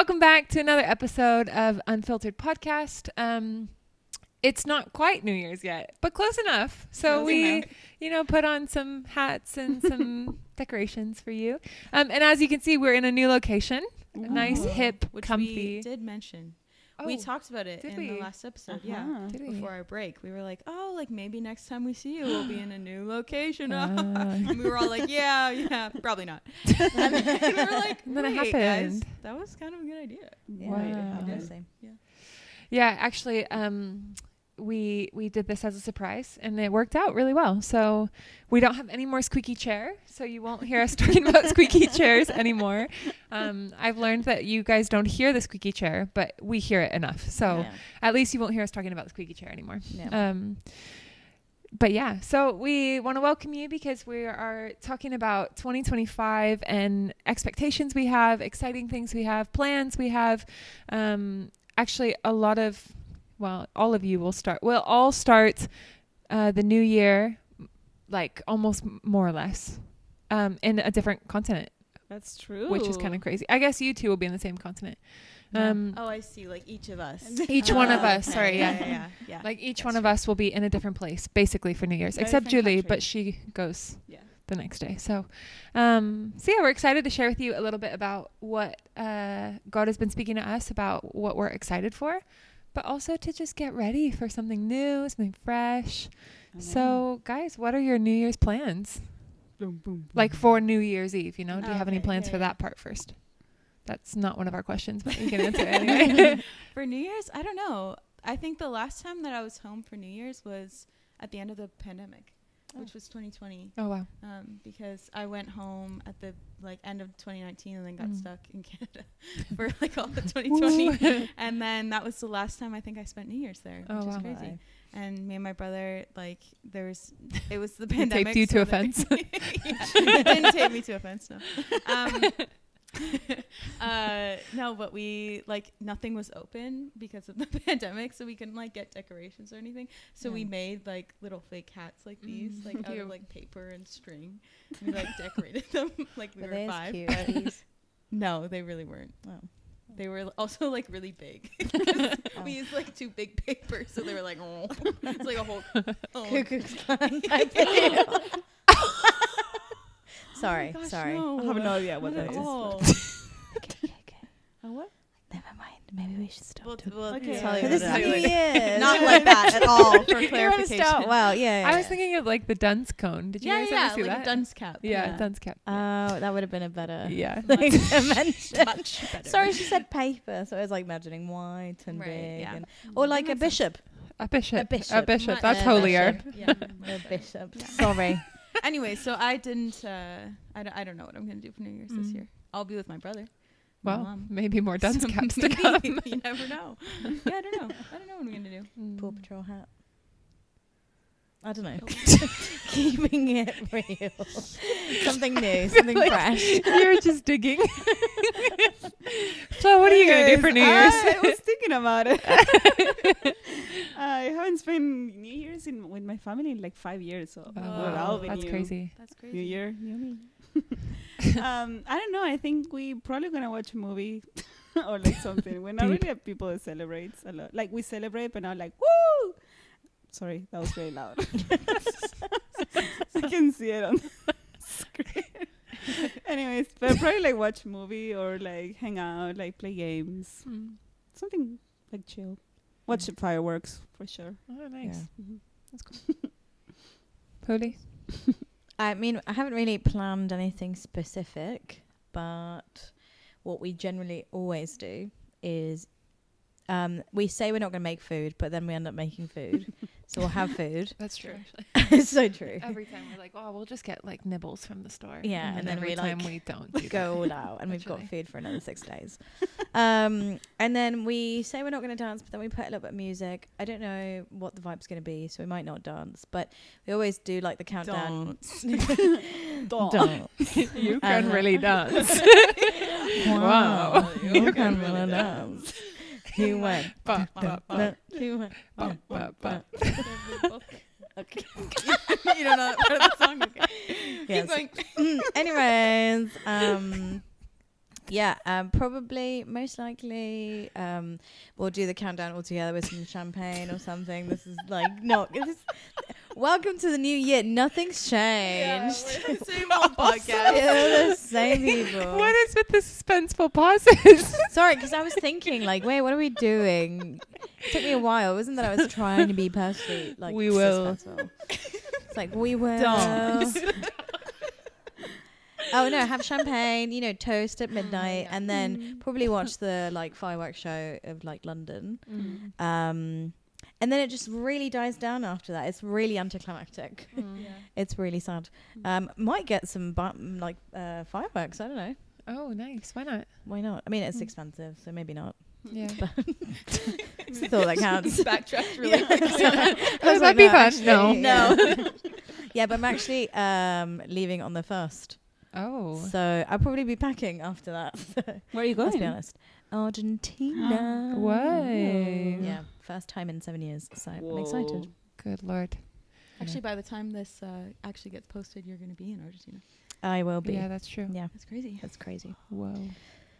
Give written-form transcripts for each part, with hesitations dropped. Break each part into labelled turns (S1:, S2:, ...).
S1: Welcome back to another episode of Unfiltered Podcast. It's not quite New Year's yet, but close enough. So we put on some hats and some decorations for you. And as you can see, we're in a new location. A nice, hip,
S2: which
S1: comfy.
S2: we did mention.
S1: Oh,
S2: we talked about it in the last episode. Yeah. Before our break, we were like, maybe next time we see you, we'll be in a new location. And we were all like, yeah, probably not. And we were like,
S1: and then it
S2: wait,
S1: happened.
S2: guys, that was kind of a good idea.
S3: Yeah,
S1: Wow. Yeah, actually, we did this as a surprise, and it worked out really well. So we don't have any more squeaky chair, so you won't hear us talking about squeaky chairs anymore. I've learned that you guys don't hear the squeaky chair, but we hear it enough. So at least you won't hear us talking about the squeaky chair anymore.
S3: Yeah.
S1: But yeah, so we want to welcome you because we are talking about 2025 and expectations we have, exciting things we have, plans we have. Actually, all of you we'll all start the new year, like almost more or less, in a different continent.
S3: That's true.
S1: Which is kind of crazy. I guess you two will be in the same continent.
S2: I see. Like each of us.
S1: Each one of us.
S2: Okay.
S1: Sorry,
S2: Yeah.
S1: Like each one of us will be in a different place, basically for New Year's, except Julie, but she goes the next day. So we're excited to share with you a little bit about what God has been speaking to us about, what we're excited for, but also to just get ready for something new, something fresh. So, guys, what are your New Year's plans?
S3: Boom, boom,
S1: Like for New Year's Eve, do you have any
S2: Okay,
S1: plans for
S2: yeah.
S1: that part first? That's not one of our questions, but you can answer it anyway.
S2: For New Year's, I don't know. I think the last time that I was home for New Year's was at the end of the pandemic, which was 2020.
S1: Oh, wow.
S2: Because I went home at the end of 2019 and then got stuck in Canada for all of 2020. And then that was the last time I think I spent New Year's there, which is crazy.
S3: Wow.
S2: And me and my brother, it was the
S1: He
S2: pandemic.
S1: taped you to a fence.
S2: Didn't tape me to a fence, no. No, but we nothing was open because of the pandemic, so we couldn't get decorations or anything. So we made little fake hats like these, out of paper and string. We decorated them like we were 5.
S3: Cute.
S2: No, they really weren't.
S3: Oh.
S2: They were also really big. We used 2 big papers, so they were oh, it's like a whole.
S3: Ku Klux Klan type thing. Sorry.
S2: gosh,
S3: Sorry.
S2: no.
S3: I have no idea what that is.
S2: Oh.
S3: Okay.
S2: What?
S3: Never mind. Maybe we should stop.
S2: Okay.
S3: Tell you
S2: This
S3: about
S2: is
S3: it.
S2: New
S3: Year's.
S2: Not like that at all. For
S3: You wanna
S2: clarification.
S3: start? Well, yeah.
S1: I was thinking of the dunce cone. Did you guys ever see
S2: like
S1: that?
S2: a dunce cap.
S1: Yeah, dunce cap.
S3: Oh, that would have been a better
S1: Yeah.
S3: thing to mention.
S2: Much better.
S3: Sorry, she said paper, so I was imagining white and
S2: Right,
S3: big,
S2: yeah.
S3: or
S2: That
S3: a
S2: makes
S3: bishop.
S1: A bishop.
S3: A bishop.
S1: That's
S3: A
S1: holier.
S3: bishop.
S2: Yeah.
S3: A bishop.
S2: Yeah.
S3: Sorry.
S2: Anyway, so I didn't. I don't know what I'm gonna do for New Year's this year. I'll be with my brother. my
S1: Well,
S2: mom.
S1: maybe more dunce
S2: So
S1: caps to
S2: maybe,
S1: come.
S2: You never know. Yeah, I don't know. I don't know what I'm gonna do.
S3: Paw Patrol hat. I don't know. Keeping it real. Something new, something fresh.
S1: You're just digging. So what are you going to do for New Year's?
S4: I was thinking about it. I haven't spent New Year's with my family in 5 years. So that'll be
S1: That's
S4: new.
S1: crazy.
S2: That's crazy.
S4: New year, new me. I don't know. I think we probably gonna watch a movie or something. We're not
S1: Deep.
S4: really a people that celebrates a lot. We celebrate, but not woo. Sorry, that was very loud. I can see it on the screen. Anyways, but probably watch a movie or hang out, play games, something chill. Watch the fireworks for sure.
S1: Oh, nice.
S4: Mhm.
S1: That's cool. Poli?
S3: I mean, I haven't really planned anything specific, but what we generally always do is we say we're not going to make food, but then we end up making food. So we'll have food.
S1: That's true, actually.
S3: It's so true.
S1: Every time we're like, oh, we'll just get nibbles from the store.
S3: Yeah, and then
S1: every
S3: we,
S1: time we don't do
S3: Go all out, and we've got
S1: Literally.
S3: food for another 6 days. And then we say we're not going to dance, but then we put a little bit of music. I don't know what the vibe's going to be, so we might not dance, but we always do the countdown. Dance.
S1: You can really dance.
S3: Wow. You can
S1: really
S3: really dance. You went.
S1: Ba, ba, ba,
S3: You went.
S1: ba, ba, ba.
S3: Okay.
S2: You don't know that part of the song? Okay.
S3: Yes.
S2: Keep going.
S3: Anyways, Yeah, probably, most likely, we'll do the countdown all together with some champagne or something. This is like welcome to the new year. Nothing's changed.
S2: We're the same old podcast.
S3: Yeah, the same people.
S1: What is with the suspenseful pauses?
S3: Sorry, because I was thinking, like, wait, what are we doing? It took me a while. It wasn't that I was trying to be personally, like,
S1: We will.
S3: suspenseful. It's like, we will.
S4: Don't.
S3: Oh, no, have champagne, toast at midnight,
S2: yeah.
S3: and then probably watch the, like, fireworks show of, like, London. And then it just really dies down after that. It's really anticlimactic.
S2: Yeah.
S3: It's really sad. Might get some, fireworks. I don't know.
S1: Oh, nice. Why not?
S3: Why not? I mean, it's expensive, so maybe not.
S1: Yeah.
S3: It's all that counts.
S2: Backtracked really
S3: Yeah.
S2: quick.
S1: Would that be fun? No.
S3: No. Yeah, but I'm actually leaving on the 1st.
S1: Oh.
S3: So I'll probably be packing after that.
S4: Where are you
S3: Let's be
S4: going?
S3: honest. Argentina.
S1: Why?
S3: Yeah, first time in 7 years. So I'm
S4: Whoa.
S3: excited.
S1: Good Lord.
S2: Actually, by the time this actually gets posted, you're going to be in Argentina.
S3: I will be.
S1: Yeah, that's true.
S3: Yeah,
S2: That's crazy.
S3: that's crazy.
S1: Whoa.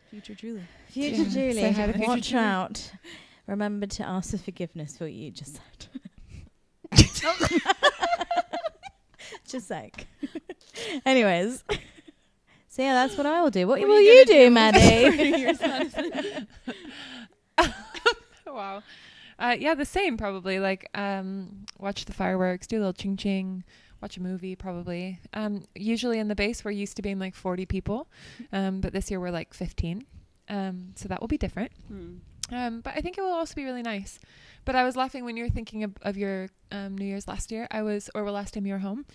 S2: Future Julie.
S3: Future
S1: Yeah.
S3: Julie,
S1: Say hi to future
S3: watch
S1: Julie.
S3: out. Remember to ask for forgiveness for what you just said. Just like. Anyways. So yeah, that's what I will do. What
S2: What
S3: will
S2: are you
S3: you
S2: gonna
S3: do,
S2: do?
S3: Maddie?
S2: Yours, Madison.
S1: Wow. Yeah, the same probably. Like, watch the fireworks, do a little ching ching, watch a movie probably. Usually in the base we're used to being like 40 people, but this year we're like 15. So that will be different. But I think it will also be really nice. But I was laughing when you were thinking of your New Year's last year. Last time you were home.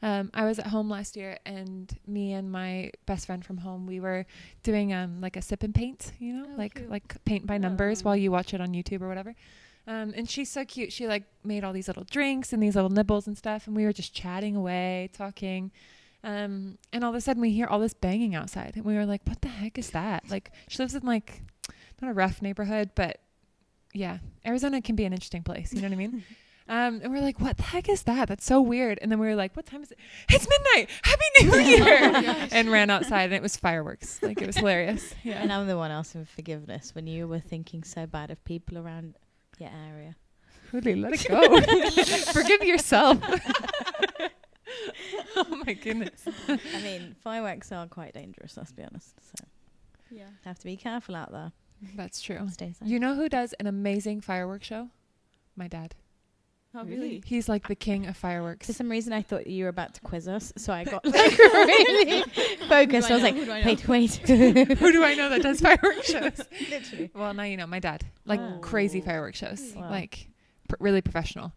S1: I was at home last year, and me and my best friend from home, we were doing like a sip and paint,
S2: Oh,
S1: like
S2: cute.
S1: paint by numbers
S4: Oh.
S1: while you watch it on YouTube or whatever. And she's so cute. She like made all these little drinks and these little nibbles and stuff, and we were just chatting away, talking. And all of a sudden we hear all this banging outside, and we were like, "What the heck is that?" Like, she lives in like not a rough neighborhood, but yeah, Arizona can be an interesting place. You know what I mean? And we're like, "What the heck is that? That's so weird." And then we were like, "What time is it? It's midnight. Happy New Year!" And ran outside, and it was fireworks. Like, it was hilarious. Yeah.
S3: And I'm the one asking for forgiveness when you were thinking so bad of people around your area.
S1: Really, let it go. Forgive yourself. Oh my goodness.
S3: I mean, fireworks are quite dangerous, let's be honest. So
S2: Yeah.
S3: have to be careful out there.
S1: That's true.
S3: Stay safe.
S1: You know who does an amazing fireworks show? My dad.
S2: Oh,
S4: Really?
S2: really?
S1: He's like the king of fireworks.
S3: For some reason, I thought you were about to quiz us, so I got like really focused. I was like,
S2: Who do I know?
S3: wait.
S1: Who do I know that does fireworks shows?
S3: Literally.
S1: Well, now you know my dad. Like
S3: Oh.
S1: crazy fireworks shows.
S3: Wow.
S1: Like really professional.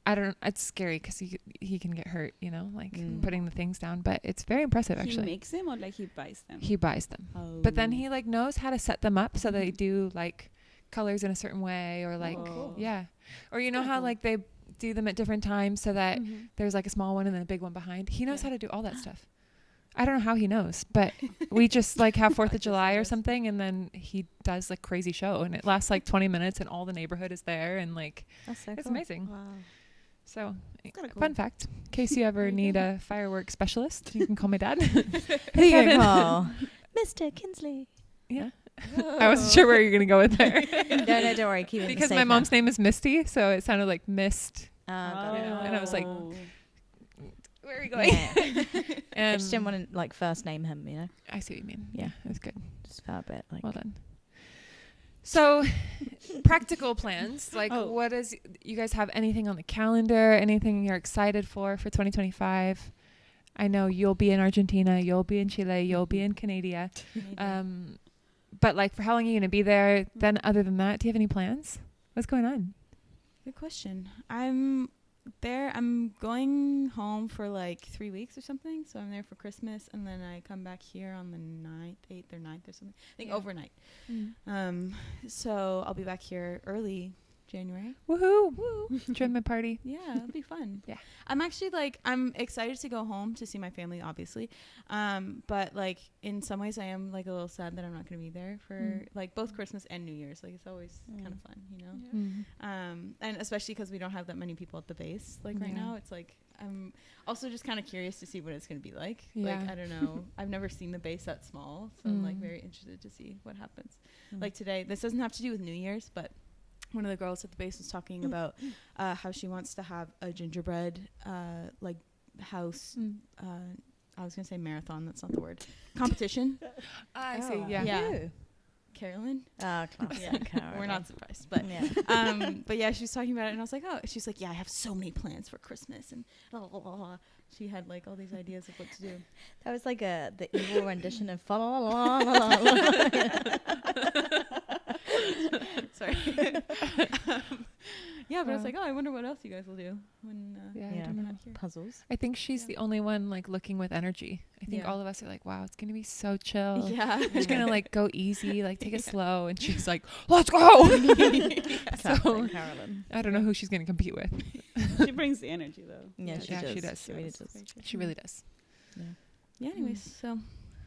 S1: I don't. It's scary because he can get hurt. Like putting the things down. But it's very impressive
S4: He
S1: actually.
S4: makes them or like he buys them?
S1: He buys them.
S4: Oh.
S1: But then he like knows how to set them up so they do like colors in a certain way, or like
S4: Cool.
S1: yeah, or you know
S2: Kinda
S1: how
S2: cool.
S1: like they do them at different times so that
S2: Mhm.
S1: there's like a small one and then a big one behind. He knows
S2: Yeah.
S1: how to do all that stuff. I don't know how he knows, but we just like have 4th of
S2: Practice,
S1: July
S2: I
S1: or
S2: guess.
S1: something, and then he does like crazy show, and it lasts like 20 minutes, and all the neighborhood is there, and like
S3: That's so
S1: it's
S3: cool.
S1: amazing.
S4: Wow.
S1: So,
S4: kinda cool.
S1: fun fact: in case you ever
S2: There you
S1: need
S2: go.
S1: a fireworks specialist, you can call my dad.
S3: Who you
S1: Kevin.
S3: gonna call? Mr. Kinsley.
S1: Yeah, I wasn't sure where you're gonna go with there
S3: No, don't worry. Keep it
S1: because
S3: safe
S1: my
S3: now.
S1: mom's name is Misty, so it sounded like mist.
S3: Got it.
S1: And I was like,
S4: Oh.
S1: Where are we going?
S3: Yeah. I just didn't
S1: Um,
S3: want to like first name him,
S1: I see what you mean.
S3: Yeah.
S1: Yeah, that's good.
S3: Just felt a bit like.
S1: Well done. So, practical plans. Like,
S4: Oh.
S1: what is, you guys have anything on the calendar? Anything you're excited for 2025? I know you'll be in Argentina, you'll be in Chile, you'll be in Canada. But like, for how long are you going to be there? Then, other than that, do you have any plans? What's going on?
S2: Good question. I'm going home for like 3 weeks or something. So I'm there for Christmas, and then I come back here on the 8th or 9th or something. I think
S1: Yeah.
S2: overnight. So I'll be back here early January.
S1: Woohoo! Join my party.
S2: Yeah, it'll be fun.
S1: Yeah.
S2: I'm actually I'm excited to go home to see my family, obviously. But like in some ways I am like a little sad that I'm not going to be there for like both Christmas and New Year's. Like it's always kind of fun, you know?
S1: Mm.
S2: And especially because we don't have that many people at the base like right now. It's like I'm also just kind of curious to see what it's going to be like.
S1: Yeah.
S2: Like I don't know. I've never seen the base that small, so I'm like very interested to see what happens. Like today, this doesn't have to do with New Year's, but one of the girls at the base was talking about how she wants to have a gingerbread like house. I was gonna say marathon. That's not the word. Competition.
S1: I see.
S2: Yeah.
S3: Who?
S2: Carolyn.
S3: Oh, classic.
S2: Yeah.
S3: Caroline.
S2: We're not surprised, but
S3: Yeah.
S2: but yeah, she was talking about it, and I was like, oh, she's like, yeah, I have so many plans for Christmas, and blah, blah, blah, blah. She had like all these ideas of what to do.
S3: That was like the evil rendition of fa la la la la la.
S2: Sorry. Yeah, but I was like, oh, I wonder what else you guys will do when
S3: Yeah.
S2: when we're not here.
S3: Puzzles.
S1: I think she's the only one like looking with energy. I think
S2: Yeah.
S1: all of us are like, wow, it's gonna be so chill.
S2: Yeah.
S1: We're just gonna like go easy, like take it slow. And she's like, let's go. So
S3: Classic Carolyn.
S1: I don't know who she's gonna compete with.
S4: She brings the energy though.
S3: Yeah, she
S1: Yeah,
S3: does.
S1: she does.
S3: She really does.
S1: She really does.
S2: Yeah. Anyways, so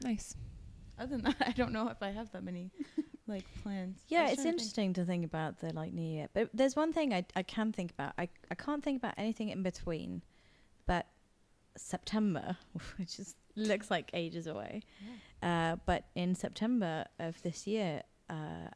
S1: Nice.
S2: other than that, I don't know if I have that many like plans. I
S3: Yeah,
S2: was
S3: it's
S2: trying to think.
S3: interesting to think about the like New Year. But there's one thing I can think about. I can't think about anything in between, but September, which is looks like ages away. But in September of this year,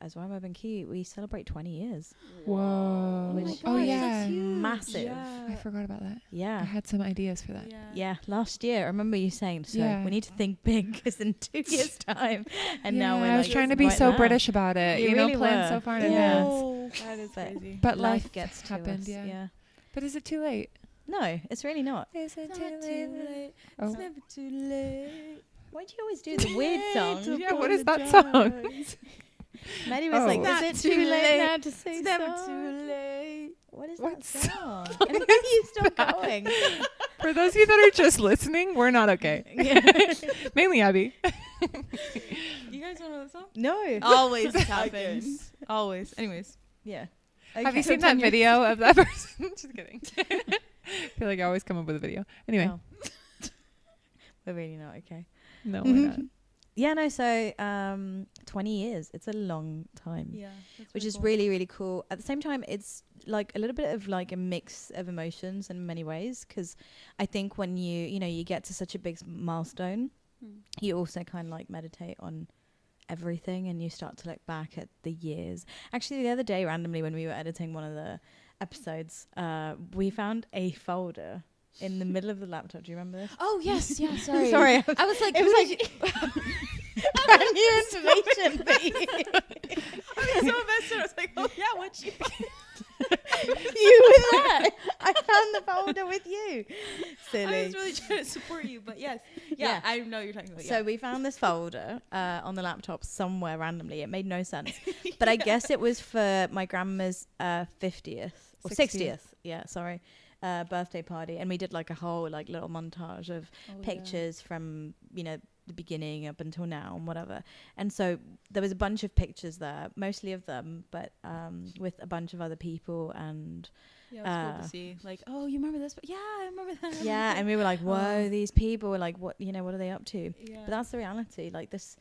S3: as Rhyme Urban Key, we celebrate 20 years.
S1: Whoa.
S3: Which
S1: Oh
S3: is
S1: yeah.
S3: massive.
S1: I forgot about that. I
S3: Yeah.
S1: had some ideas for that.
S3: Yeah, last year I remember you saying, so
S1: Yeah.
S3: we need to think big because in 2 years' time, and now
S1: Yeah,
S3: we're
S1: I was
S3: like
S1: trying to be
S3: right
S1: so
S3: now.
S1: British about it.
S3: You
S1: You,
S3: really
S1: know, plan
S3: were.
S1: so far in
S3: Yeah.
S1: advance.
S2: That is
S3: But-
S2: crazy.
S1: But
S3: life
S1: life
S3: gets to
S1: happened.
S3: us.
S1: Yeah. But is it too late?
S3: No, it's really not.
S1: Is it
S2: It's not too late.
S1: Oh.
S2: It's never too late.
S3: Why do you always do the weird song?
S1: Yeah, what is that song?
S3: Maddie was
S1: Oh.
S3: like,
S2: Not
S3: is it
S2: too
S3: too late
S2: late.
S3: now to say
S2: It's never
S3: so?
S2: too late.
S3: What is
S1: What
S3: that song? And why are you still going?
S1: For those of you that are just listening, we're not okay. Mainly Abby.
S2: You guys don't know that song?
S3: No.
S2: Always happens. Always. Anyways.
S3: Yeah.
S1: Have you
S3: Okay.
S1: seen that video of that person? Just kidding. I feel like I always come up with a video. Anyway,
S3: Oh. We're really not okay.
S1: no, we're not.
S3: Yeah, no, so 20 years. It's a long time.
S2: Yeah.
S3: Which is really, really cool. At the same time, it's like a little bit of like a mix of emotions in many ways. Because I think when you get to such a big milestone, you also kind of like meditate on everything and you start to look back at the years. Actually, the other day, randomly, when we were editing one of the episodes, we found a folder in the middle of the laptop. Do you remember this?
S2: Oh yes, yeah. Sorry.
S3: Sorry.
S2: I was like,
S3: It was like brand new information for you.
S2: I was so invested. I was like, oh yeah, what you?
S3: You were there. I found the folder with you.
S2: I
S3: Silly.
S2: was really trying to support you, but yes,
S3: Yeah.
S2: yeah, I know what you're talking about.
S3: So we found this folder on the laptop somewhere randomly. It made no sense. But I guess it was for my grandma's 50th or 60th. Yeah, sorry. Birthday party. And we did like a whole like little montage of pictures from, the beginning up until now and whatever. And so there was a bunch of pictures there, mostly of them, but with a bunch of other people and
S2: yeah, it's cool to see. Like, oh, you remember this? But yeah, I remember that.
S3: yeah, and we were like, whoa,
S2: Oh.
S3: these people are like, what are they up to?
S2: Yeah.
S3: But that's the reality. Like this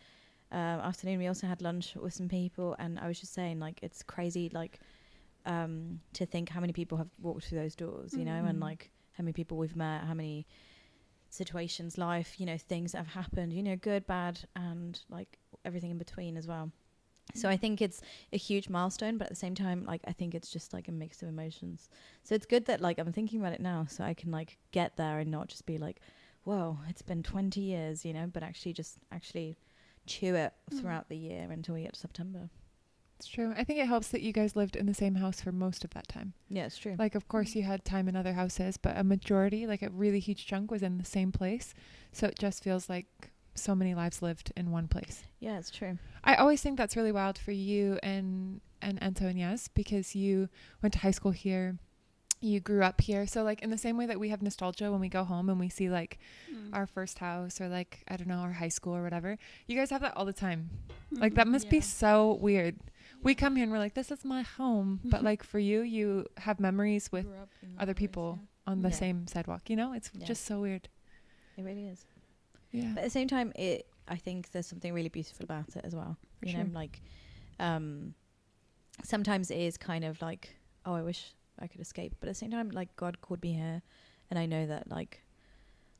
S3: afternoon, we also had lunch with some people, and I was just saying, like, it's crazy, like, to think how many people have walked through those doors, and like how many people we've met, how many situations, life, things that have happened, good, bad, and like everything in between as well. So I think it's a huge milestone, but at the same time, like, I think it's just like a mix of emotions. So it's good that like I'm thinking about it now, so I can like get there and not just be like, whoa, it's been 20 years, but actually chew it throughout the year until we get to September.
S1: It's true. I think it helps that you guys lived in the same house for most of that time.
S3: Yeah, it's true.
S1: Like, of course, you had time in other houses, but a majority, like a really huge chunk, was in the same place. So it just feels like so many lives lived in one place.
S3: Yeah, it's true.
S1: I always think that's really wild for you and Anto and Yaz, because you went to high school here, you grew up here. So like in the same way that we have nostalgia when we go home and we see like our first house or like, I don't know, our high school or whatever, you guys have that all the time. Like that must be so weird. We come here and we're like, this is my home. But like for you, you have memories with
S2: Grew up in that
S1: other
S2: place,
S1: people on the
S3: Yeah.
S1: same sidewalk. You know, it's
S3: Yeah.
S1: just so weird.
S3: It really is.
S1: Yeah.
S3: But at the same time, I think there's something really beautiful about it as well.
S1: For
S3: You
S1: sure.
S3: know, like sometimes it is kind of like, oh, I wish I could escape. But at the same time, like God called me here, and I know that like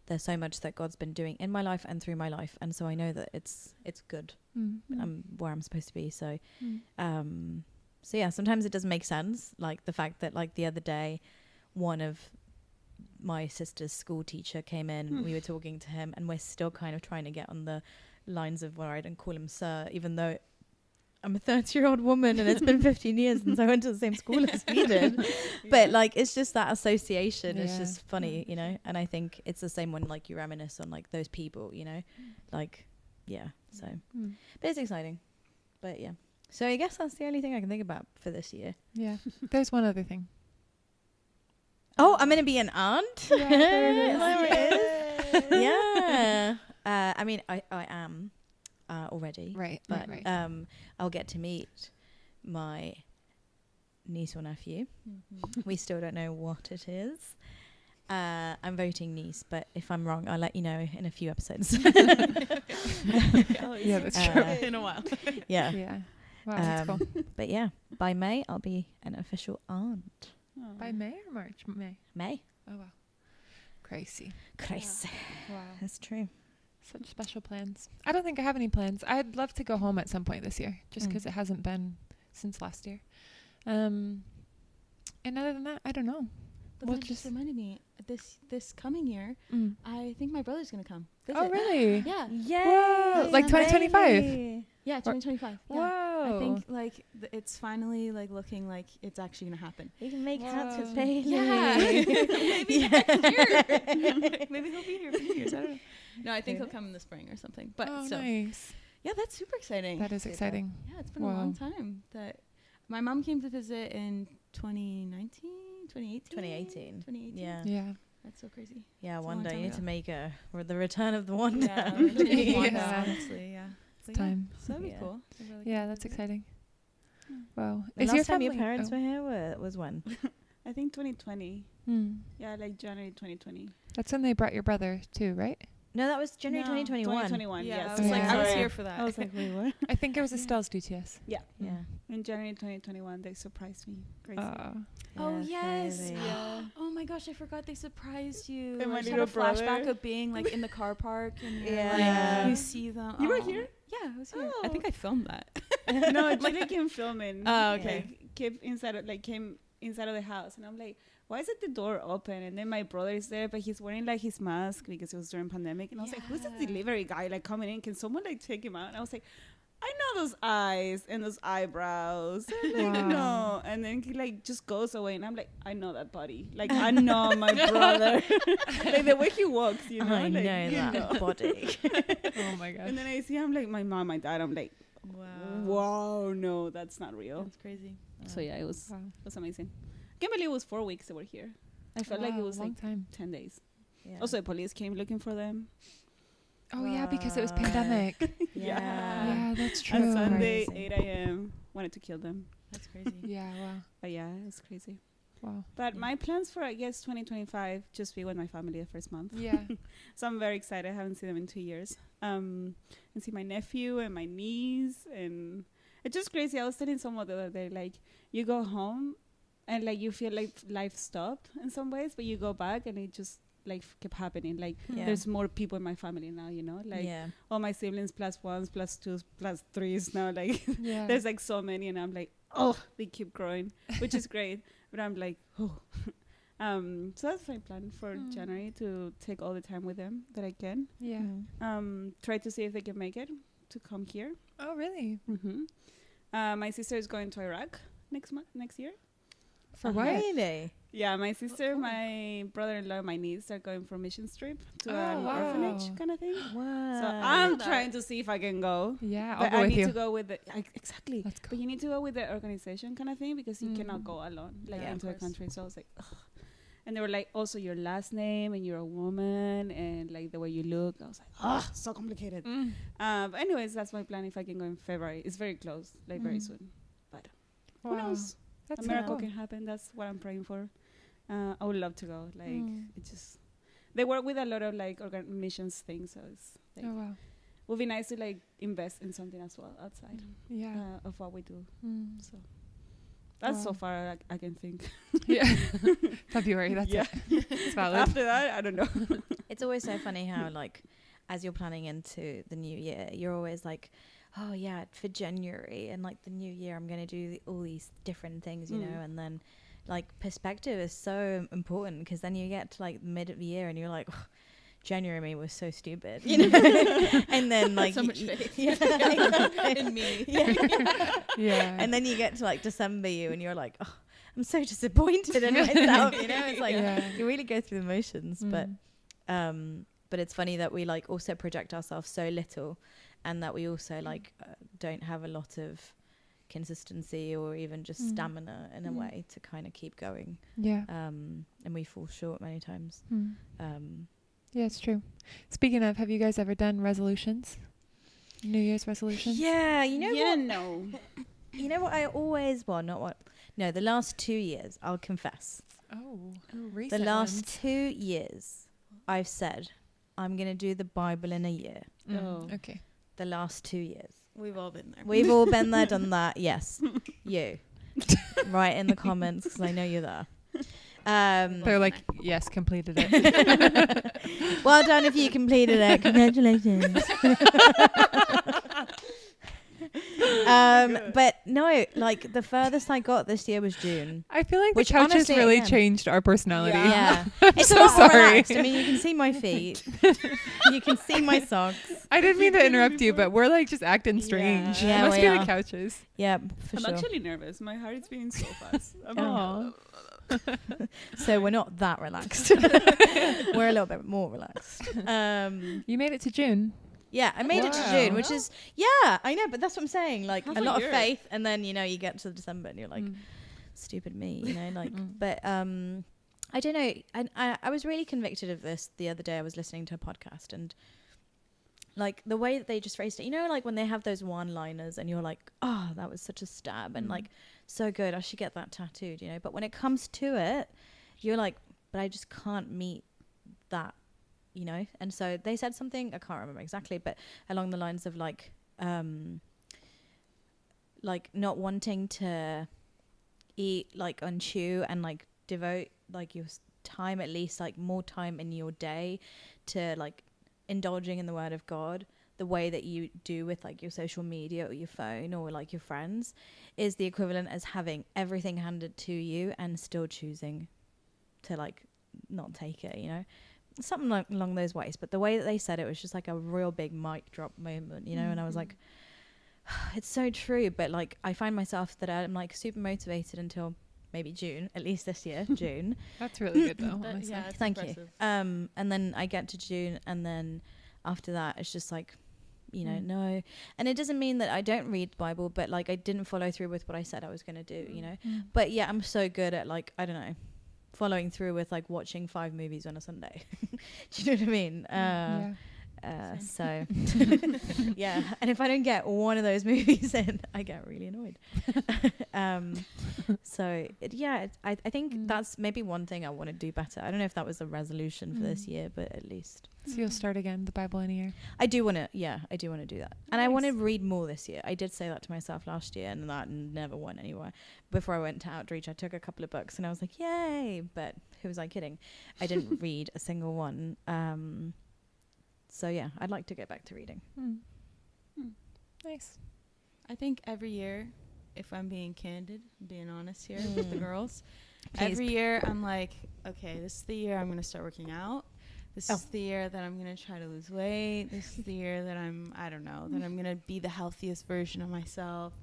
S3: there's so much that God's been doing in my life and through my life, and so I know that it's good.
S1: Mm.
S3: I'm where I'm supposed to be. So
S1: Mm.
S3: so yeah, sometimes it doesn't make sense. Like the fact that like the other day, one of my sister's school teacher came in, we were talking to him, and we're still kind of trying to get on the lines of where I don't call him sir, even though I'm a 30-year-old woman and it's been 15 years since I went to the same school as he did. But like, it's just that association. It's
S1: Yeah.
S3: just funny, you know? And I think it's the same when like you reminisce on like those people, you know? Like, yeah. So,
S1: Mm.
S3: but it's exciting. But yeah. So I guess that's the only thing I can think about for this year.
S1: Yeah. There's one other thing.
S3: Oh, I'm going to be an aunt.
S1: Yeah, there
S3: There it is. Yeah. I mean, I am already.
S1: Right.
S3: But
S1: right, right.
S3: I'll get to meet my niece or nephew. We still don't know what it is. I'm voting niece, but if I'm wrong, I'll let you know in a few episodes.
S1: Yeah, that's true.
S2: In a while.
S3: Yeah.
S1: Yeah. Wow, that's cool.
S3: But yeah, by May, I'll be an official aunt.
S1: By May or March? May.
S3: May.
S1: Oh, wow. Crazy.
S3: Crazy.
S1: Wow.
S3: That's true.
S1: Such special plans. I don't think I have any plans. I'd love to go home at some point this year, just because it hasn't been since last year. And other than that, I don't know.
S2: But
S1: We'll
S2: that just reminded me, this coming year,
S1: Mm.
S2: I think my brother's gonna come.
S1: Oh,
S2: visit.
S1: really?
S2: Yeah.
S3: Yay!
S1: Like 2025?
S2: Yeah, 2025. Yeah.
S1: Whoa.
S2: I think like it's finally like looking like it's actually gonna happen.
S3: We can make hats with
S1: Whoa.
S3: Bailey.
S2: Yeah. Maybe next year. Maybe he'll be here for New Year's. I don't know. No, I think he'll come in the spring or something. But
S1: Oh,
S2: so
S1: nice.
S2: yeah, that's super exciting.
S1: That is exciting.
S2: Yeah, it's been a long
S1: Wow.
S2: time that my mom came to visit in 2019, 2018.
S3: 2018.
S2: 2018.
S3: Yeah.
S1: Yeah.
S2: That's so crazy.
S3: Yeah,
S2: It's a
S3: one
S2: long
S3: day
S2: time
S3: you need
S2: ago.
S3: to make the return of the wonder.
S2: Yeah,
S1: Yeah.
S2: honestly, yeah. So,
S1: It's time.
S2: So that'd be
S3: Yeah.
S2: cool. I'd really
S1: Yeah,
S2: like
S1: that's
S2: to visit.
S1: exciting. Wow.
S3: The
S1: Is
S3: last
S1: your
S3: time
S1: family
S3: your parents
S1: oh.
S3: were here was when?
S4: I think 2020.
S1: Mm.
S4: Yeah, like January 2020.
S1: That's when they brought your brother too, right?
S3: No, that was January
S4: No,
S3: 2021.
S4: 2021,
S2: Yeah,
S4: yes.
S2: I was like, I was
S1: Yeah.
S2: here for that.
S4: I was like, wait, what?
S1: I think it was Estelle's DTS.
S4: Yeah.
S3: Yeah.
S4: In January 2021, they surprised me. Crazy.
S2: Oh
S3: Yeah,
S2: yes!
S3: crazy.
S4: Yeah.
S2: Oh my gosh, I forgot they surprised you.
S4: And my
S2: I just
S4: little
S2: had a flashback
S4: brother.
S2: of being like in the car park and you're,
S3: Yeah.
S2: like, you see them.
S4: You were
S2: Oh.
S4: here?
S2: Yeah, I was here. I
S4: Oh.
S2: think I filmed that.
S4: No, Julie came filming.
S2: Oh, okay.
S4: Like, came inside of the house, and I'm like, why is it the door open? And then my brother is there, but he's wearing like his mask because it was during pandemic. And I was like, who's this
S2: Yeah.
S4: delivery guy like coming in? Can someone like take him out? And I was like, I know those eyes and those eyebrows. And like,
S1: Wow.
S4: no. And then he like just goes away, and I'm like, I know that body. Like I know my brother. Like the way he walks, you know.
S3: I
S4: like,
S3: know
S4: you
S3: that body.
S1: Oh my gosh.
S4: And then I see him like my mom, my dad. I'm like, wow, no, that's not real.
S2: That's crazy.
S4: So yeah, it was
S1: Wow.
S4: amazing. I can't believe it was 4 weeks they were here. I felt like it
S1: Wow,
S4: was
S1: long
S4: like
S1: time.
S4: 10 days.
S3: Yeah.
S4: Also, the police came looking for them.
S1: Oh yeah, because it was
S3: Wow.
S1: pandemic.
S3: Yeah.
S1: Yeah, that's true.
S4: On Sunday,
S3: Crazy.
S4: 8 a.m., wanted to kill them.
S2: That's crazy.
S1: Yeah, wow.
S4: But yeah, it was crazy.
S1: Wow.
S4: But
S3: Yeah.
S4: my plans for, I guess, 2025, just be with my family the first month.
S1: Yeah.
S4: So I'm very excited. I haven't seen them in 2 years. And see my nephew and my niece. And it's just crazy. I was telling someone the other day, like, you go home and, like, you feel like life stopped in some ways, but you go back and it just, like, kept happening. Like,
S3: Yeah.
S4: there's more people in my family now, you know? Like,
S3: yeah.
S4: all my siblings plus ones, plus twos, plus threes now. Like,
S1: Yeah.
S4: there's, like, so many. And I'm like, oh, they keep growing, which is great. But I'm like, oh. So that's my plan for
S1: Mm.
S4: January, to take all the time with them that I can.
S1: Yeah.
S4: Try to see if they can make it to come here.
S1: Oh really?
S4: My sister is going to Iraq next year.
S1: For what?
S3: Really?
S4: Yeah, my sister,
S2: cool.
S4: my brother-in-law, my niece are going for a mission trip to
S1: Oh,
S4: an
S1: wow.
S4: orphanage kind of thing.
S3: Wow.
S4: So
S2: love
S4: I'm
S2: that.
S4: trying to see if I can go.
S1: Yeah, I'll
S4: But
S1: go
S4: I
S1: with
S4: need
S1: you.
S4: to go with the exactly.
S1: Let's go.
S4: But you need to go with the organization kind of thing because you cannot
S1: Mm.
S4: go alone, like
S2: Yeah, of
S4: into the
S2: course.
S4: country. So I was like, ugh. And they were like, also your last name and you're a woman and like the way you look. I was like, oh, so complicated.
S1: Mm.
S4: But anyways, that's my plan if I can go in February. It's very close, like very
S1: Mm.
S4: soon. But
S1: Wow.
S4: who knows?
S1: That's
S4: A
S1: so
S4: miracle
S1: cool.
S4: can happen. That's what I'm praying for. I would love to go. Like
S1: Mm.
S4: it just they work with a lot of like missions things, so it's like
S1: Oh wow.
S4: would be nice to like invest in something as well outside
S1: Yeah.
S4: of what we do.
S1: Mm.
S4: So that's so
S1: Wow.
S4: far I can think.
S1: Yeah. February. That's
S4: Yeah.
S1: it. It's valid.
S4: After that, I don't know.
S3: It's always so funny how like as you're planning into the new year, you're always like, oh yeah, for January and like the new year, I'm gonna do all these different things, you know, and then like perspective is so important because then you get to like mid of the year and you're like, oh, January me was so stupid, you know, and then like
S2: so much faith
S3: yeah,
S2: in me.
S1: Yeah.
S3: and then you get to like December you and you're like, oh, I'm so disappointed in myself, you know. It's like you really go through the motions, but it's funny that we like also project ourselves so little, and that we also like don't have a lot of consistency or even just stamina in a way to kind of keep going.
S1: Yeah.
S3: And we fall short many times.
S1: Yeah, it's true. Speaking of, have you guys ever done resolutions? New Year's resolutions?
S3: Yeah, you know what?
S4: No.
S3: You know what I always no, the last 2 years, I'll confess.
S1: Oh,
S3: The
S1: recent
S3: last
S1: ones.
S3: 2 years, I've said I'm going to do the Bible in a year.
S4: Oh.
S1: Okay.
S3: The last 2 years.
S2: We've all been there.
S3: We've all been there, done that. Yes. You. Write in the comments because I know you're there.
S1: They're like, yes, completed it.
S3: Well done if you completed it. Congratulations. But no, like the furthest I got this year was June.
S1: I feel like
S3: Which
S1: the couch has
S3: honestly,
S1: really
S3: again-
S1: changed our personality.
S3: Yeah.
S1: I'm
S3: It's
S1: so
S3: a lot more
S1: sorry.
S3: relaxed. I mean, you can see my feet. You can see my socks.
S1: I didn't mean to interrupt you, but we're like just acting strange.
S3: Yeah,
S1: It must
S3: we
S1: be
S3: are.
S1: the couches.
S3: Yeah, for
S4: I'm
S3: sure.
S4: actually nervous. My heart is beating so fast.
S1: Aw.
S3: So we're not that relaxed. We're a little bit more relaxed.
S1: You made it to June.
S3: Yeah, I made it to
S1: Wow.
S3: June, which is yeah, I know, but that's what I'm saying. Like
S4: Half
S3: a
S4: a
S3: lot of
S4: year.
S3: faith, and then you know you get to December and you're like, stupid me, you know, like. But I don't know. I was really convicted of this the other day. I was listening to a podcast and like the way that they just phrased it, you know, like when they have those one-liners and you're like, oh, that was such a stab and like so good. I should get that tattooed, you know. But when it comes to it, you're like, but I just can't meet that, you know. And so they said something, I can't remember exactly, but along the lines of like not wanting to eat like on chew and like devote like your time, at least like more time in your day to like indulging in the word of God the way that you do with like your social media or your phone or like your friends is the equivalent as having everything handed to you and still choosing to like not take it, you know, something like along those ways. But the way that they said it was just like a real big mic drop moment, you know. And I was like, it's so true. But like I find myself that I'm like super motivated until maybe June, at least this year, June.
S1: That's really good though. honestly.
S2: Yeah, it's
S3: Thank
S2: impressive.
S3: you. And then I get to June, and then after that, it's just like, you know, no. And it doesn't mean that I don't read the Bible, but like I didn't follow through with what I said I was going to do, you know. But yeah, I'm so good at like, I don't know, following through with like watching 5 movies on a Sunday. Do you know what I mean?
S1: Yeah.
S3: So yeah, and if I don't get one of those movies in, I get really annoyed. I think that's maybe one thing I want to do better. I don't know if that was a resolution for this year, but at least
S1: So you'll start again the Bible in a year.
S3: I do want to do that. And I want to read more this year. I did say that to myself last year, and that never went anywhere. Before I went to Outreach, I took a couple of books and I was like, yay, but who was I kidding? I didn't read a single one. So yeah, I'd like to get back to reading.
S1: Nice.
S2: I think every year, if I'm being candid, being honest here with the girls,
S3: Please.
S2: every year I'm like, okay, this is the year I'm going to start working out. This is the year that I'm going to try to lose weight. This is the year that I don't know, that I'm going to be the healthiest version of myself.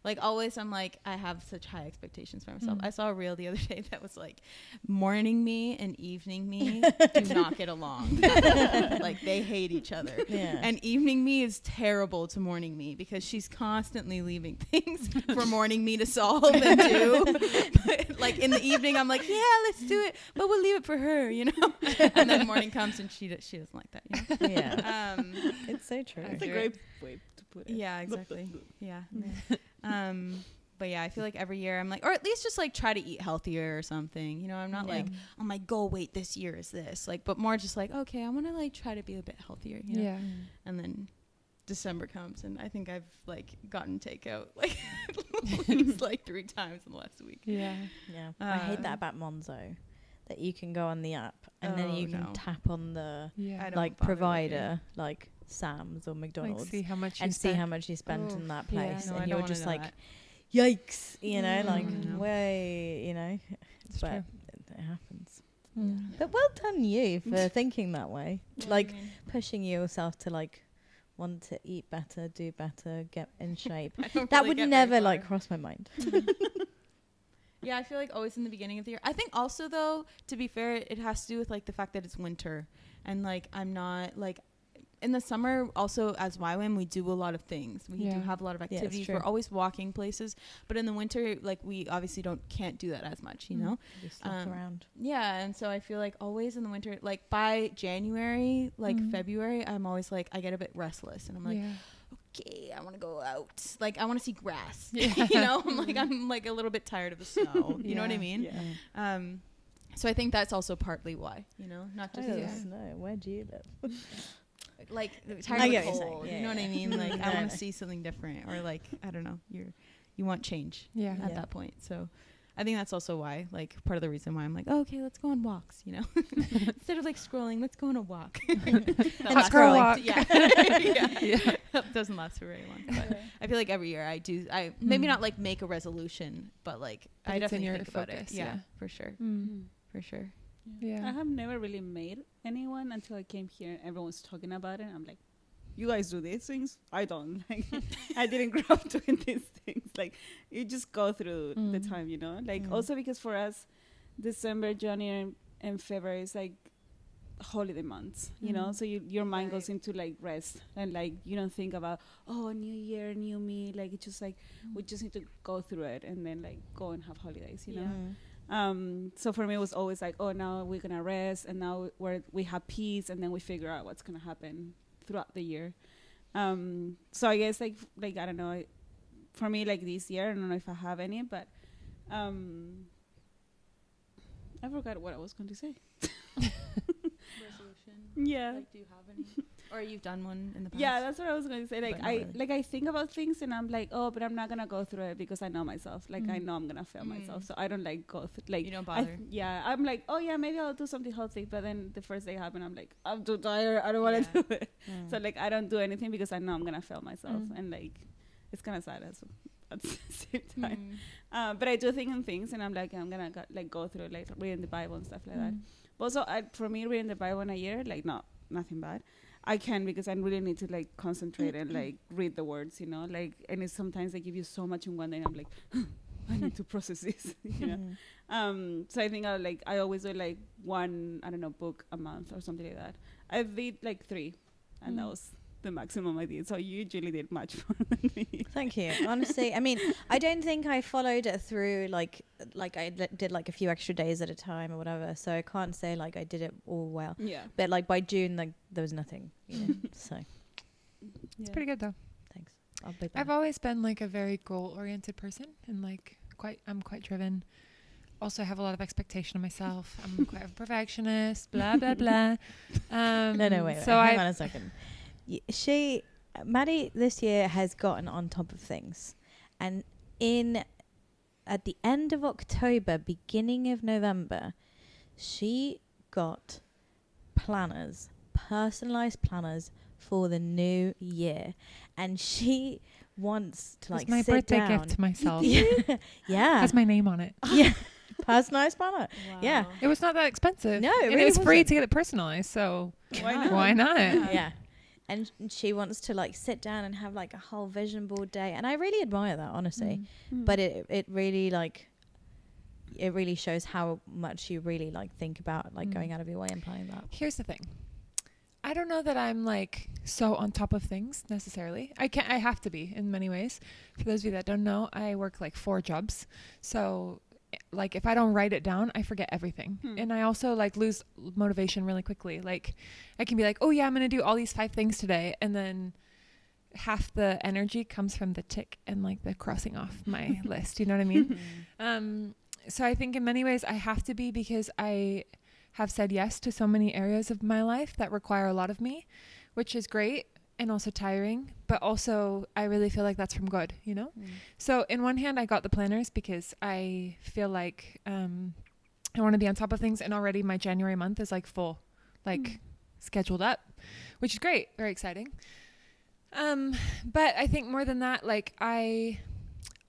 S2: Like always, I'm like, I have such high expectations for myself. I saw a reel the other day that was like, morning me and evening me do not get along. Like they hate each other.
S3: Yeah.
S2: And evening me is terrible to morning me because she's constantly leaving things for morning me to solve and do. But like in the evening, I'm like, yeah, let's do it, but we'll leave it for her, you know. And then morning comes and she doesn't like that. You know?
S3: Yeah. It's so true.
S4: It's a great way to put it.
S2: Yeah, exactly. Yeah. but yeah, I feel like every year I'm like, or at least just like try to eat healthier or something. You know, I'm not like, oh my goal weight this year is this, like, but more just like, okay, I want to like try to be a bit healthier. You know?
S1: Yeah.
S2: And then December comes, and I think I've like gotten takeout like at least like 3 times in the last week.
S1: Yeah.
S3: Yeah. I hate that about Monzo, that you can go on the app and then you can tap on the
S1: Yeah.
S2: I don't
S3: like
S2: bother
S3: provider, like Sam's or McDonald's,
S1: Like see how much
S3: and see how much you spent in that
S1: yeah.
S3: place,
S2: No, I
S3: and
S2: don't
S3: you're
S2: wanna
S3: just
S2: know
S3: like,
S2: that.
S3: yikes, you know, like
S2: No.
S3: way, you know,
S1: It's
S3: but
S1: true.
S3: it happens.
S1: Mm.
S3: But well done you for thinking that way,
S2: Yeah,
S3: like
S2: I mean,
S3: pushing yourself to like want to eat better, do better, get in shape.
S2: I don't
S3: That
S2: really
S3: would
S2: get very
S3: never
S2: far.
S3: like cross my mind.
S2: Yeah, I feel like always in the beginning of the year. I think also though, to be fair, it has to do with like the fact that it's winter, and like I'm not like in the summer. Also, as YWAM, we do a lot of things. We
S1: Yeah.
S2: do have a lot of
S3: Yeah, it's
S2: activities.
S3: true.
S2: We're always walking places, but in the winter, like we obviously can't do that as much. You know.
S3: You stuff around.
S2: Yeah, and so I feel like always in the winter, like by January, like February, I'm always like I get a bit restless, and I'm like,
S1: yeah.
S2: okay, I want to go out. Like I want to see grass.
S1: Yeah.
S2: You know, I'm like a little bit tired of the snow. You know what I
S1: Yeah.
S2: mean?
S4: Yeah.
S2: So I think that's also partly why, you know, not just
S3: Oh,
S1: Yeah.
S3: snow. Where do you live?
S2: like
S3: I
S2: tired of
S3: get
S2: the
S3: what you're saying.
S2: cold.
S3: Yeah,
S2: You know what I
S3: yeah.
S2: mean? Like I
S3: No,
S2: want
S3: no.
S2: to see something different, or like I don't know, you want change
S1: Yeah.
S2: at
S3: Yeah.
S2: that point. So I think that's also why, like part of the reason why I'm like, oh, okay, let's go on walks. You know, instead of like scrolling, let's go on a walk. That
S1: Hot
S2: lasts
S1: girl
S2: for,
S1: walk.
S2: Yeah, yeah.
S1: Yeah.
S2: That doesn't last for very long. But I feel like every year I maybe not like make a resolution, but like
S1: But
S2: I
S1: it's in
S2: definitely
S1: your
S2: think about
S1: focus,
S2: it. Yeah,
S1: yeah.
S2: for sure, for sure.
S4: I
S1: Yeah.
S4: have never really made anyone until I came here and everyone's talking about it. I'm like, you guys do these things? I don't. Like, I didn't grow up doing these things. Like, you just go through the time, you know? Like, also because for us, December, January, and February is like holiday months, you know? So your mind goes into like rest, and like you don't think about, oh, new year, new me. Like, it's just like, we just need to go through it and then like go and have holidays, you know? So for me, it was always like, oh, now we're gonna rest, and now we have peace, and then we figure out what's gonna happen throughout the year. So I guess like I don't know, for me, like this year, I don't know if I have any, but I forgot what I was going to say.
S2: Resolution.
S4: Yeah.
S2: Like, do you have any? Or you've done one in the past?
S4: Yeah, that's what I was going to say. Like
S2: But not really.
S4: I think about things and I'm like, oh, but I'm not gonna go through it because I know myself. Like I know I'm gonna fail myself, so I don't like go like
S2: You don't bother.
S4: I'm like, oh yeah, maybe I'll do something healthy, but then the first day happened, I'm like, I'm too tired. I don't want to do it. So like I don't do anything because I know I'm gonna fail myself, and like it's kind of sad at the same time. But I do think in things, and I'm like, I'm gonna go through like reading the Bible and stuff like that. But also, for me, reading the Bible in a year, like nothing bad. I can because I really need to like concentrate and like read the words, you know. Like, and it's sometimes they give you so much in one day, and I'm like, I need to process this, you know. So I think I always do like one, I don't know, book a month or something like that. I did like 3, and that was the maximum I did. So you usually did much more than me.
S3: Thank you. Honestly, I mean, I don't think I followed it through like I did like a few extra days at a time or whatever. So I can't say like I did it all well.
S4: Yeah.
S3: But like by June, like there was nothing, you know. So
S1: It's pretty good though.
S3: thanks. I'll be back.
S1: I've always been like a very goal-oriented person, and like I'm quite driven. Also, I have a lot of expectation of myself. I'm quite a perfectionist. Blah blah blah.
S3: No, wait.
S1: So
S3: hang on a second. Maddie this year has gotten on top of things, and at the end of October, beginning of November, she got personalized planners for the new year, and she wants to like
S1: it's my
S3: sit
S1: birthday
S3: down.
S1: gift to myself.
S3: Yeah,
S1: Has my name on it.
S3: yeah, personalized planner.
S2: Wow.
S3: Yeah.
S1: It was not that expensive.
S3: No, it
S1: and
S3: really
S1: it was free
S3: wasn't.
S1: to get it personalized. So
S4: Why not?
S1: why not?
S3: Yeah. And she wants to like sit down and have like a whole vision board day, and I really admire that, honestly. But it really like it really shows how much you really like think about like going out of your way and planning that.
S1: Here's the thing. I don't know that I'm like so on top of things necessarily. I have to be in many ways. For those of you that don't know, I work like 4 jobs. So like if I don't write it down, I forget everything. And I also like lose motivation really quickly. Like I can be like, oh yeah, I'm going to do all these 5 things today. And then half the energy comes from the tick and like the crossing off my list. You know what I mean? So I think in many ways I have to be, because I have said yes to so many areas of my life that require a lot of me, which is great and also tiring, but also I really feel like that's from God, you know? So in one hand, I got the planners because I feel like I want to be on top of things, and already my January month is like full, like scheduled up, which is great, very exciting. But I think more than that, like I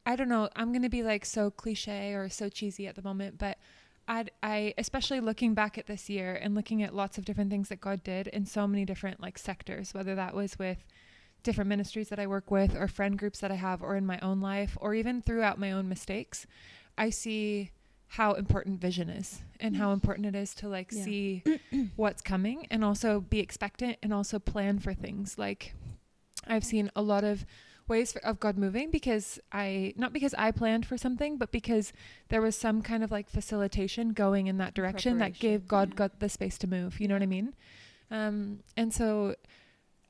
S1: don't know, I'm going to be like so cliche or so cheesy at the moment, but I especially looking back at this year and looking at lots of different things that God did in so many different like sectors, whether that was with different ministries that I work with or friend groups that I have or in my own life or even throughout my own mistakes, I see how important vision is and how important it is to like see what's coming and also be expectant and also plan for things. Like I've seen a lot of ways of God moving not because I planned for something, but because there was some kind of like facilitation going in that direction that gave God the space to move. You know what I mean? And so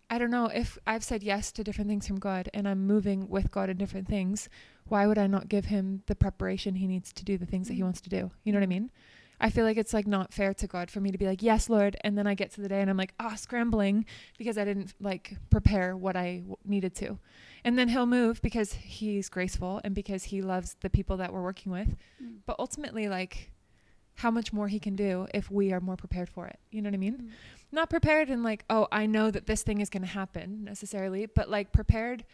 S1: I don't know, if I've said yes to different things from God and I'm moving with God in different things, why would I not give him the preparation he needs to do the things that he wants to do? You know what I mean? I feel like it's like not fair to God for me to be like, yes, Lord. And then I get to the day and I'm like, scrambling because I didn't like prepare what I needed to. And then he'll move because he's graceful and because he loves the people that we're working with. But ultimately, like, how much more he can do if we are more prepared for it. You know what I mean? Not prepared in like, oh, I know that this thing is going to happen necessarily, but like prepared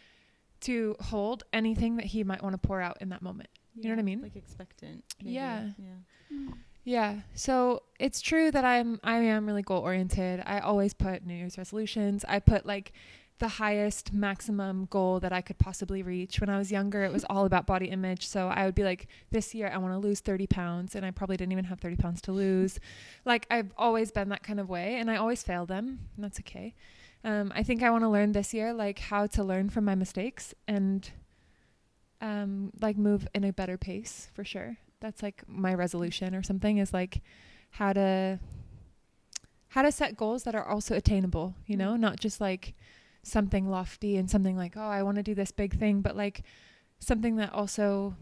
S1: to hold anything that he might want to pour out in that moment. You know what I mean?
S2: Like expectant. Maybe.
S1: Yeah. So it's true that I am really goal oriented. I always put New Year's resolutions. I put like the highest maximum goal that I could possibly reach. When I was younger, it was all about body image. So I would be like, this year I want to lose 30 pounds. And I probably didn't even have 30 pounds to lose. Like I've always been that kind of way and I always fail them. And that's okay. I think I want to learn this year, like how to learn from my mistakes and like move in a better pace for sure. That's like my resolution or something, is like how to set goals that are also attainable, you know, not just like something lofty and something like, oh, I want to do this big thing, but like something that also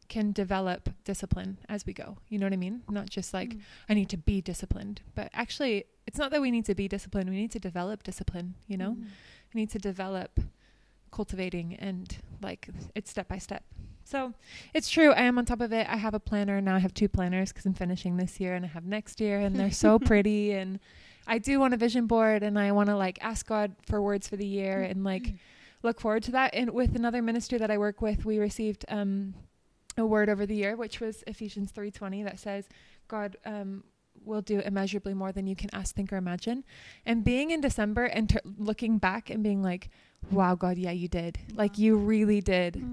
S1: can develop discipline as we go. You know what I mean? Not just like, I need to be disciplined, but actually it's not that we need to be disciplined. We need to develop discipline, you know, we need to develop cultivating and like it's step by step. So it's true. I am on top of it. I have a planner. Now I have 2 planners because I'm finishing this year and I have next year and they're so pretty. And I do want a vision board and I want to like ask God for words for the year and like look forward to that. And with another ministry that I work with, we received a word over the year, which was Ephesians 3:20 that says God will do immeasurably more than you can ask, think, or imagine. And being in December and looking back and being like, wow, God, yeah, you did. Like you really did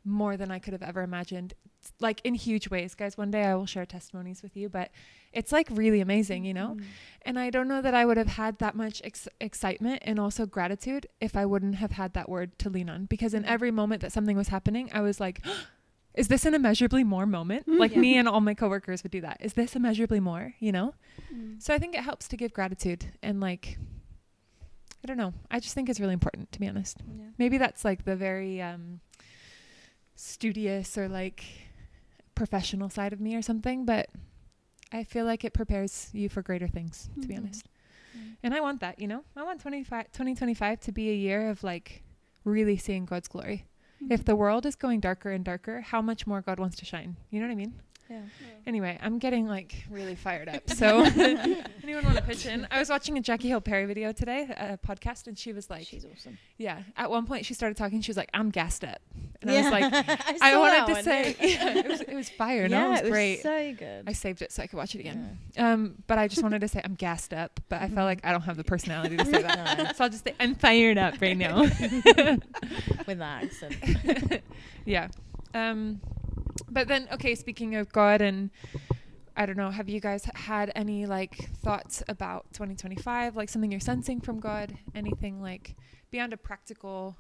S1: more than I could have ever imagined, like in huge ways. Guys, one day I will share testimonies with you, but it's like really amazing, you know? And I don't know that I would have had that much excitement and also gratitude if I wouldn't have had that word to lean on, because in every moment that something was happening, I was like, is this an immeasurably more moment? Like me and all my coworkers would do that. Is this immeasurably more, you know? So I think it helps to give gratitude and like, I don't know. I just think it's really important, to be honest. Yeah. Maybe that's like the very studious or like professional side of me or something, but I feel like it prepares you for greater things, to be honest. And I want that, you know? I want 2025 to be a year of like really seeing God's glory. If the world is going darker and darker, how much more God wants to shine? You know what I mean? Yeah. Anyway, I'm getting like really fired up. So anyone want to pitch in? I was watching a Jackie Hill Perry video today, a podcast, and she was like, she's awesome. Yeah. At one point she started talking. She was like, I'm gassed up. And I was like, I wanted to say, it was fire. No, it was great.
S3: So good.
S1: I saved it so I could watch it again. But I just wanted to say I'm gassed up, but I felt like I don't have the personality to say that. No. So I'll just say I'm fired up right now.
S3: With that accent.
S1: Yeah. But then, okay, speaking of God, and I don't know, have you guys had any like thoughts about 2025, like something you're sensing from God, anything like beyond a practical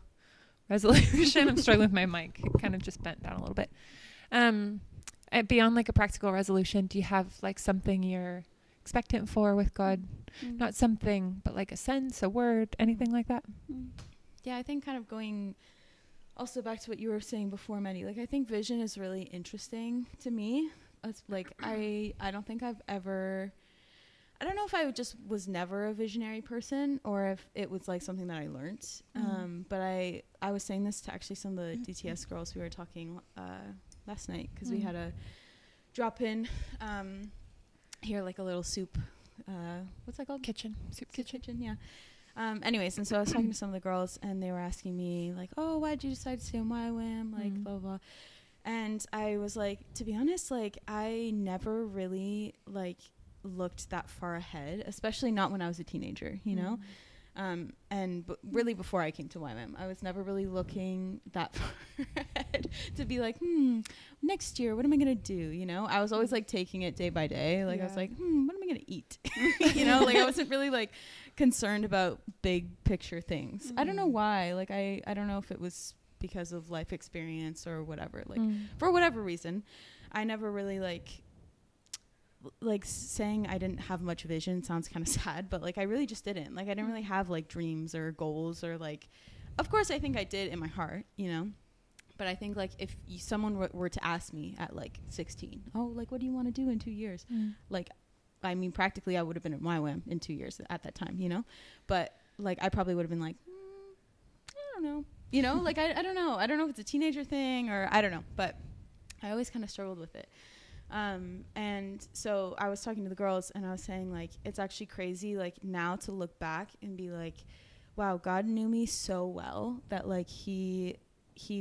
S1: resolution? I'm struggling with my mic. It kind of just bent down a little bit. Beyond like a practical resolution, do you have like something you're expectant for with God? Not something, but like a sense, a word, anything like that?
S2: yeah, I think kind of going also back to what you were saying before, Maddie, like I think vision is really interesting to me. It's like I don't think I've ever, I don't know if I just was never a visionary person or if it was like something that I learned. But I was saying this to actually some of the DTS girls we were talking last night, because we had a drop in here, like a little soup, what's that called? Soup kitchen, yeah. Anyways, and so I was talking to some of the girls, and they were asking me like, oh, why did you decide to stay on YWAM, like blah blah. And I was like, to be honest, like I never really like looked that far ahead, especially not when I was a teenager, you know. And really before I came to YWAM, I was never really looking that far ahead to be like, next year, what am I going to do? You know, I was always like taking it day by day. Like I was like, what am I going to eat? You know, like I wasn't really like concerned about big picture things. I don't know why. Like, I don't know if it was because of life experience or whatever. Like for whatever reason, I never really like saying I didn't have much vision sounds kind of sad, but like I really just didn't. Like I didn't really have like dreams or goals or like, of course I think I did in my heart, you know, but I think like if someone were to ask me at like 16, oh, like what do you want to do in 2 years? Like, I mean, practically I would have been at YWAM in 2 years at that time, you know, but like I probably would have been like, I don't know, you know, like I don't know. I don't know if it's a teenager thing or I don't know, but I always kind of struggled with it. And so I was talking to the girls and I was saying like, it's actually crazy like now to look back and be like, wow, God knew me so well that like he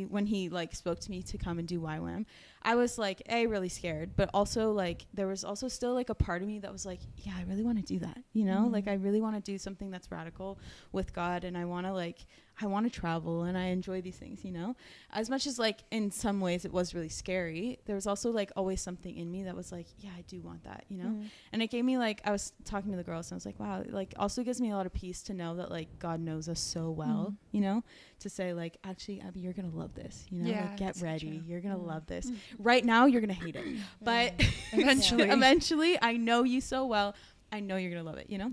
S2: when he like spoke to me to come and do YWAM, I was like really scared, but also like there was also still like a part of me that was like, yeah, I really want to do that, you know, like I really want to do something that's radical with God, and I want to travel, and I enjoy these things, you know. As much as like in some ways it was really scary, there was also like always something in me that was like, yeah, I do want that, you know. And it gave me like, I was talking to the girls and I was like, wow, like also gives me a lot of peace to know that like God knows us so well, you know, to say like, actually, Abby, you're gonna love this, you know, like get ready, you're gonna love this. Right now you're gonna hate it, but eventually I know you so well, I know you're gonna love it, you know.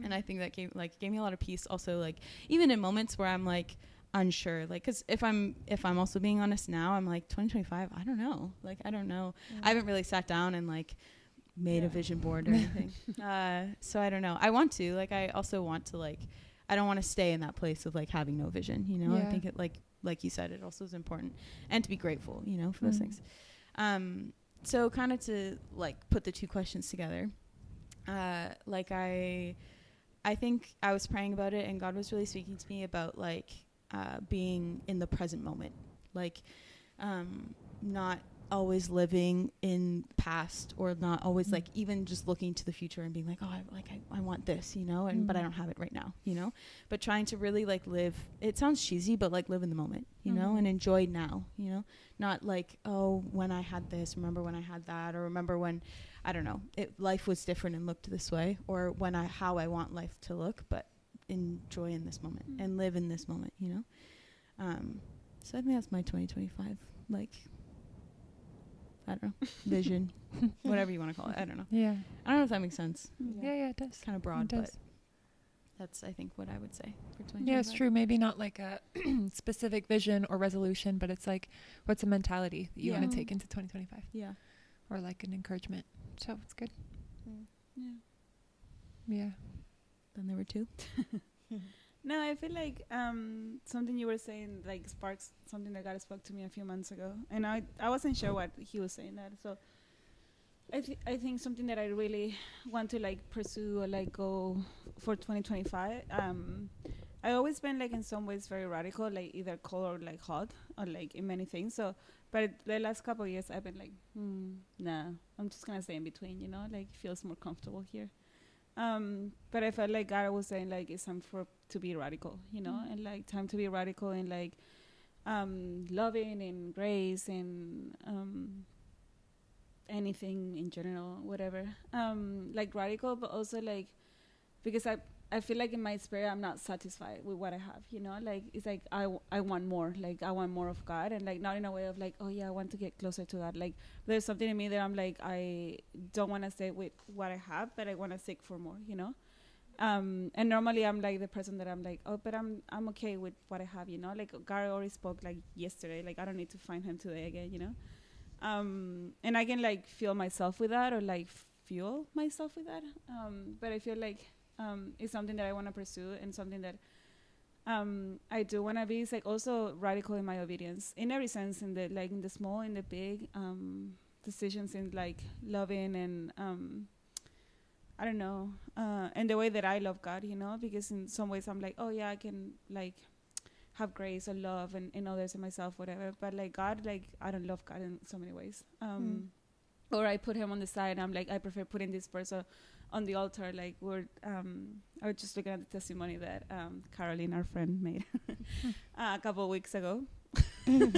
S2: And I think that gave me a lot of peace also, like even in moments where I'm like unsure, like because if I'm also being honest now, I'm like 2025, I don't know, I haven't really sat down and like made a vision board or anything. So I don't know, I want to, like I also want to, like I don't want to stay in that place of like having no vision, you know. I think it like you said, it also is important, and to be grateful, you know, for those things. So kind of to like put the two questions together, like I think I was praying about it, and God was really speaking to me about like being in the present moment, like not always living in past, or not always like even just looking to the future and being like, oh, I want this, you know, and but I don't have it right now, you know, but trying to really like live, it sounds cheesy, but like live in the moment, you know, and enjoy now, you know, not like, oh, when I had this, remember when I had that, or remember when, I don't know, life was different and looked this way, or when how I want life to look, but enjoy in this moment and live in this moment, you know. So I think that's my 2025, like, I don't know, vision, whatever you want to call it. I don't know.
S1: Yeah.
S2: I don't know if that makes sense.
S1: Yeah, it does.
S2: Kind of broad, but that's, I think, what I would say for 2025.
S1: Yeah, it's true. Maybe not like a specific vision or resolution, but it's like, what's a mentality that you want to take into 2025?
S2: Yeah.
S1: Or like an encouragement. So it's good.
S2: Yeah.
S1: Yeah.
S2: Then there were two.
S4: No, I feel like something you were saying like sparks something that God spoke to me a few months ago, and I wasn't sure what he was saying that. So I think something that I really want to like pursue or like go for 2025. I always been like in some ways very radical, like either cold or like hot, or like in many things. So, but the last couple of years I've been like, nah, I'm just gonna stay in between, you know, like feels more comfortable here. But I felt like God was saying like it's time to be radical, you know, and like time to be radical and like loving and grace and anything in general, whatever. Like radical, but also like because I feel like in my spirit I'm not satisfied with what I have, you know, like it's like I want more, like I want more of God, and like not in a way of like, oh yeah, I want to get closer to God. Like there's something in me that I'm like, I don't want to stay with what I have, but I want to seek for more, you know. And normally I'm like the person that I'm like, oh, but I'm okay with what I have, you know. Like Gary already spoke like yesterday. Like I don't need to find him today again, you know. And I can like feel myself with that, or like fuel myself with that. But I feel like it's something that I want to pursue, and something that I do want to be. It's like also radical in my obedience in every sense, in the like in the small, in the big decisions, in like loving and I don't know, and the way that I love God, you know, because in some ways I'm like, oh yeah, I can like have grace or love in others and myself, whatever. But like God, like I don't love God in so many ways. Or I put him on the side. I'm like, I prefer putting this person on the altar. Like I was just looking at the testimony that Caroline, our friend, made a couple of weeks ago. Oops.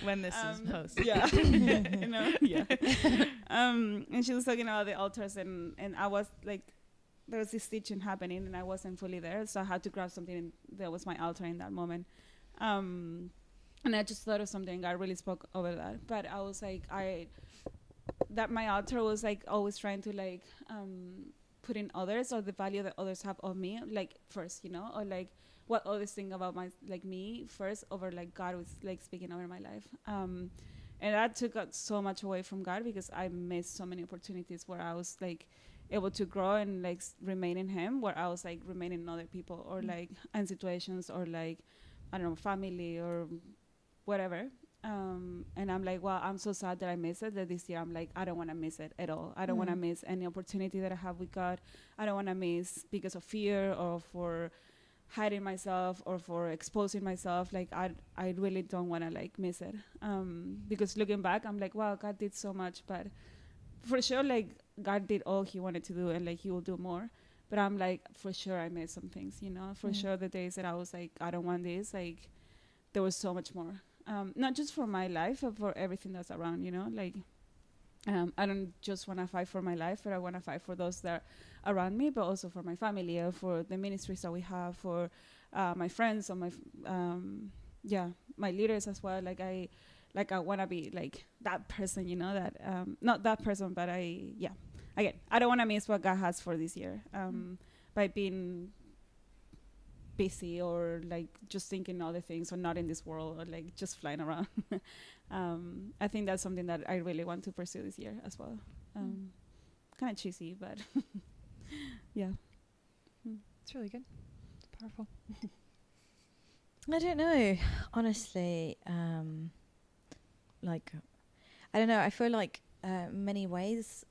S2: When this is posted.
S4: Yeah. You know? Yeah. And she was talking about the altars, and I was like, there was this teaching happening and I wasn't fully there, so I had to grab something, and that was my altar in that moment. And I just thought of something. God really spoke over that. But I was like, that my altar was like always trying to like put in others, or the value that others have of me, like first, you know, or like what others think about my like me first, over like God was like speaking over my life. And that took so much away from God, because I missed so many opportunities where I was like able to grow and like remain in Him, where I was like remaining in other people, or like in situations, or like I don't know, family or whatever. And I'm like, well, I'm so sad that I missed it, that this year I'm like, I don't want to miss it at all. I don't want to miss any opportunity that I have with God. I don't want to miss because of fear, or for hiding myself, or for exposing myself. Like I really don't want to like miss it, because looking back I'm like, wow, God did so much. But for sure, like God did all He wanted to do, and like He will do more. But I'm like, for sure I missed some things, you know. For sure the days that I was like, I don't want this, like there was so much more, not just for my life, but for everything that's around, you know. Like I don't just want to fight for my life, but I want to fight for those that are around me, but also for my family, or for the ministries that we have, for my friends, or my my leaders as well. Like I want to be like that person, you know, that not that person, but again, I don't want to miss what God has for this year, by being busy, or like just thinking other things, or not in this world, or like just flying around. I think that's something that I really want to pursue this year as well. Kind of cheesy, but yeah.
S1: It's really good. It's powerful.
S3: I don't know, honestly. Like, I don't know. I feel like many ways,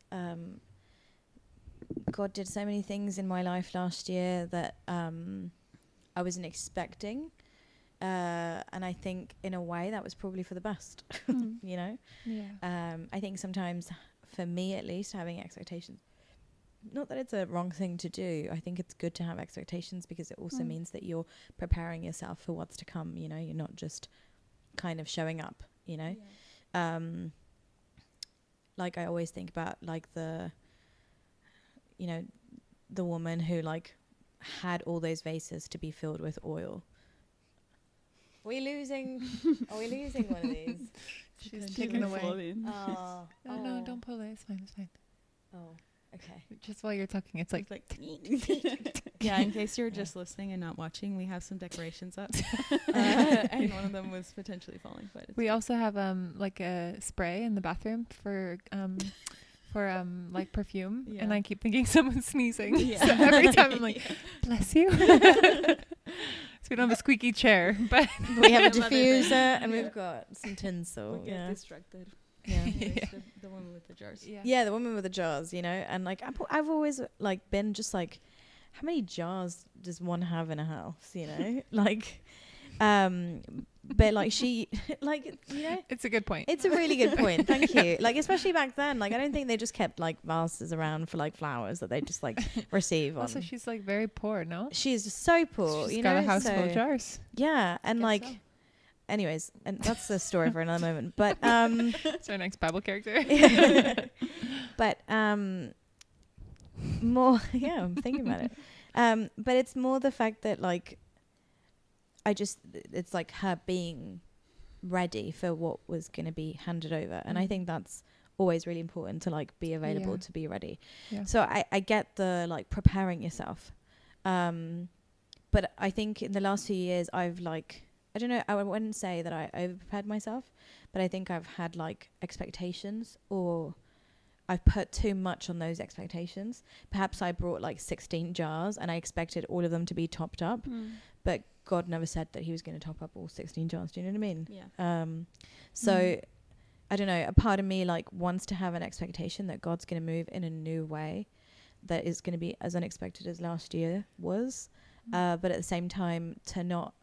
S3: God did so many things in my life last year that I wasn't expecting. And I think in a way that was probably for the best, you know?
S1: Yeah.
S3: I think sometimes, for me at least, having expectations, not that it's a wrong thing to do. I think it's good to have expectations, because it also means that you're preparing yourself for what's to come, you know? You're not just kind of showing up, you know? Yeah. Like I always think about like the woman who like had all those vases to be filled with oil. Are we losing one of these?
S1: She's taken away.
S3: Oh,
S1: No, don't pull it. It's fine. It's fine.
S3: Oh, okay.
S1: Just while you're talking, it's like
S2: Yeah, in case you're just listening and not watching, we have some decorations up, and one of them was potentially falling. But
S1: we also have like a spray in the bathroom for like perfume, and I keep thinking someone's sneezing. So every time I'm like, bless you. So we don't have a squeaky chair, but
S3: we have a diffuser and we've got some tinsel.
S4: We get distracted.
S3: Yeah.
S2: The woman with the jars.
S3: Yeah, the woman with the jars, you know. And like I've always like been just like, how many jars does one have in a house, you know? Like but like she like, you know,
S1: it's a good point.
S3: It's a really good point. Thank you. Like especially back then, like I don't think they just kept like vases around for like flowers that they just like receive on.
S1: Also, she's like very poor, no?
S3: She's so poor.
S1: She's
S3: you
S1: got
S3: know,
S1: a house full of jars.
S3: Yeah, and like
S1: so.
S3: Anyways, and that's the story for another moment. But
S1: it's our next Bible character.
S3: But more I'm thinking about it. But it's more the fact that like it's like her being ready for what was going to be handed over, and I think that's always really important to like be available,
S1: Yeah.
S3: to be ready.
S1: Yeah.
S3: So I get the like preparing yourself. But I think in the last few years I've like, I don't know, I wouldn't say that I over prepared myself, but I think I've had like expectations, or I've put too much on those expectations. Perhaps I brought like 16 jars and I expected all of them to be topped up, but God never said that he was going to top up all 16 jars. Do you know what I mean?
S2: Yeah.
S3: So I don't know, a part of me like wants to have an expectation that God's going to move in a new way that is going to be as unexpected as last year was. But at the same time, to not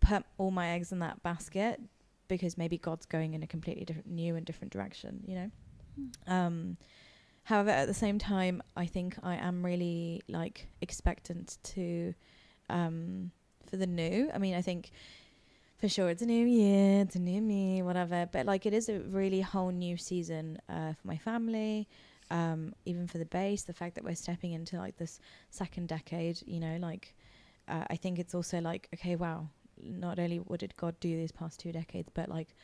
S3: put all my eggs in that basket, because maybe God's going in a completely different, new and different direction, you know? However, at the same time, I think I am really like expectant to, for the new. I mean, I think for sure it's a new year, it's a new me, whatever. But like, it is a really whole new season for my family. Even for the base, the fact that we're stepping into like this second decade, you know, like I think it's also like, okay, wow, not only what did God do these past 2 decades, but like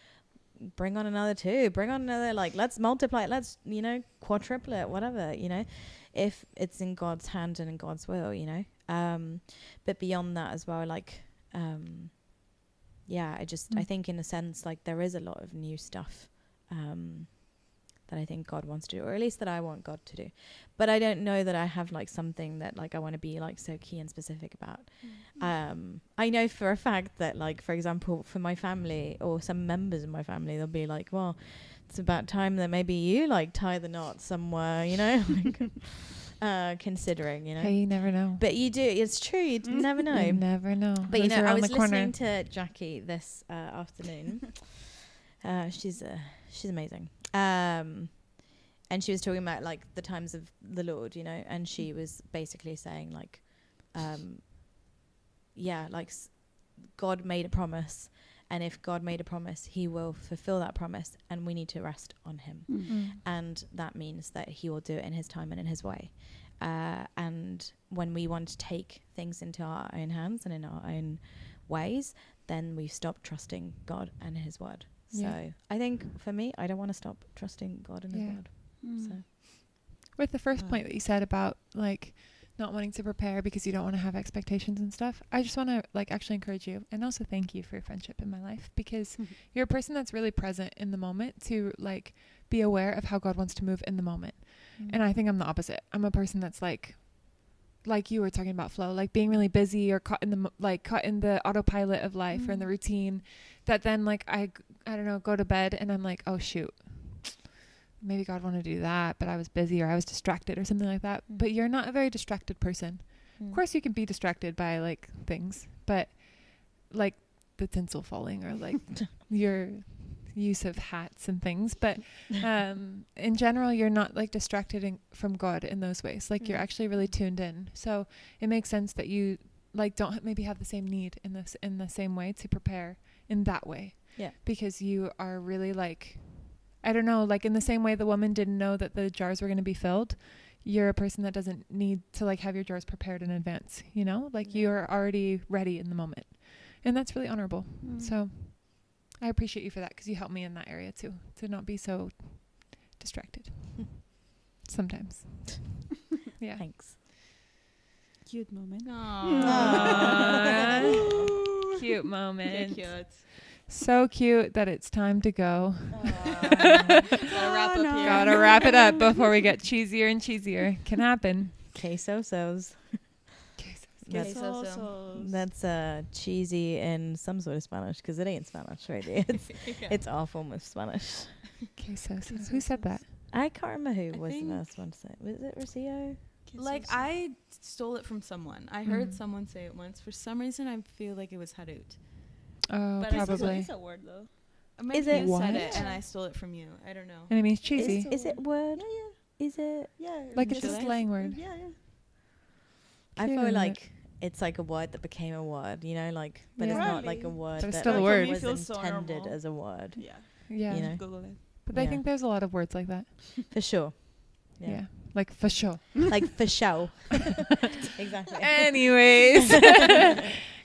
S3: bring on another 2, bring on another, like let's multiply it, let's, you know, quadruple it, whatever, you know, if it's in God's hand and in God's will, you know. But beyond that as well, like yeah, I think in a sense like there is a lot of new stuff that I think God wants to do, or at least that I want God to do. But I don't know that I have like something that like I want to be like so key and specific about. I know for a fact that like, for example, for my family or some members of my family, they'll be like, well, it's about time that maybe you like tie the knot somewhere, you know, like, considering, you know.
S1: Hey, you never know.
S3: But you do, it's true, you never know.
S1: You never know.
S3: But you
S1: Who's
S3: know, I
S1: around
S3: was
S1: the corner?
S3: listening to Jackie this afternoon. She's amazing. And she was talking about like the times of the Lord, you know, and she was basically saying like, yeah, like God made a promise, and if God made a promise, he will fulfill that promise, and we need to rest on him. And that means that he will do it in his time and in his way. And when we want to take things into our own hands and in our own ways, then we stop trusting God and his word. So I think for me, I don't want to stop trusting God and his word. So
S1: With the first point that you said about like not wanting to prepare because you don't want to have expectations and stuff, I just want to like actually encourage you and also thank you for your friendship in my life, because you're a person that's really present in the moment to like be aware of how God wants to move in the moment. And I think I'm the opposite. I'm a person that's like you were talking about, Flo, like being really busy or caught in the autopilot of life or in the routine, that then like I don't know, go to bed and I'm like, oh shoot, maybe God wanted to do that, but I was busy or I was distracted or something like that. But you're not a very distracted person. Of course you can be distracted by like things, but like the tinsel falling or like your use of hats and things, but in general you're not like distracted from God in those ways. Like you're actually really tuned in, so it makes sense that you like don't maybe have the same need in the same way to prepare in that way, because you are really like, I don't know, like in the same way the woman didn't know that the jars were going to be filled, you're a person that doesn't need to like have your jars prepared in advance, you know, like you're already ready in the moment, and that's really honorable. So I appreciate you for that, because you help me in that area too, to not be so distracted sometimes. Yeah.
S3: Thanks.
S4: Cute moment.
S1: Cute moment.
S2: Cute.
S1: So cute that it's time to go.
S2: Gotta wrap up here.
S1: Gotta wrap it up before we get cheesier and cheesier. Can happen.
S3: Quesosos. That's cheesy in some sort of Spanish, because it ain't Spanish, really. It's our form of Spanish.
S1: Quesos. Who said that?
S3: I can't remember who
S2: I
S3: was the
S2: think-
S3: first one to say it. Was it Rocio?
S2: Like I stole it from someone. I heard someone say it once. For some reason, I feel like it was Harut.
S1: Oh,
S2: But it's
S1: probably.
S4: It's a word though.
S2: Maybe
S3: Is it
S2: you
S1: what?
S2: said it and I stole it from you. I don't know.
S1: And it means cheesy.
S3: Is it word?
S4: Yeah,
S3: Is it?
S4: yeah.
S1: Like it's a
S2: Chile?
S1: slang word.
S4: Yeah.
S3: I feel
S1: Cute.
S3: like it's like a word that became a word, you know, like, but
S1: Yeah.
S3: it's not like
S4: Really?
S3: a word
S1: But it's
S3: that
S1: still a
S3: like,
S1: word.
S3: was
S4: Feels so
S3: intended
S4: normal.
S3: as a word.
S4: Yeah.
S1: Yeah.
S3: You know?
S4: Google it.
S1: But I
S3: Yeah.
S1: think there's a lot of words like that.
S3: For sure.
S1: Yeah. Like for sure.
S3: Like for show. Exactly.
S1: Anyways.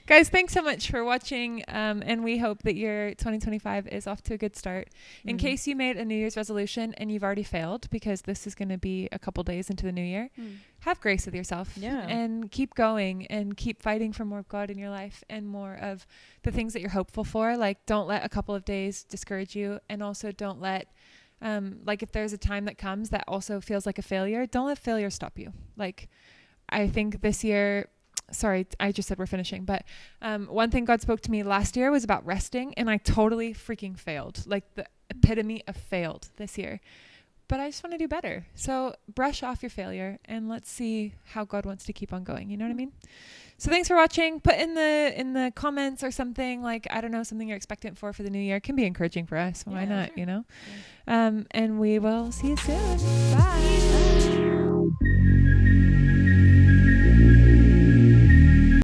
S1: Guys, thanks so much for watching. And we hope that your 2025 is off to a good start. In case you made a New Year's resolution and you've already failed, because this is going to be a couple days into the new year, have grace with yourself and keep going and keep fighting for more of God in your life and more of the things that you're hopeful for. Like, don't let a couple of days discourage you, and also don't let like if there's a time that comes that also feels like a failure, don't let failure stop you. Like, I think this year, sorry, I just said we're finishing, but one thing God spoke to me last year was about resting, and I totally freaking failed, like the epitome of failed this year. But I just want to do better. So brush off your failure and let's see how God wants to keep on going. You know what I mean? So thanks for watching. Put in the comments or something, like, I don't know, something you're expectant for the new year. It can be encouraging for us. Why not, you know? And we will see you soon. Bye.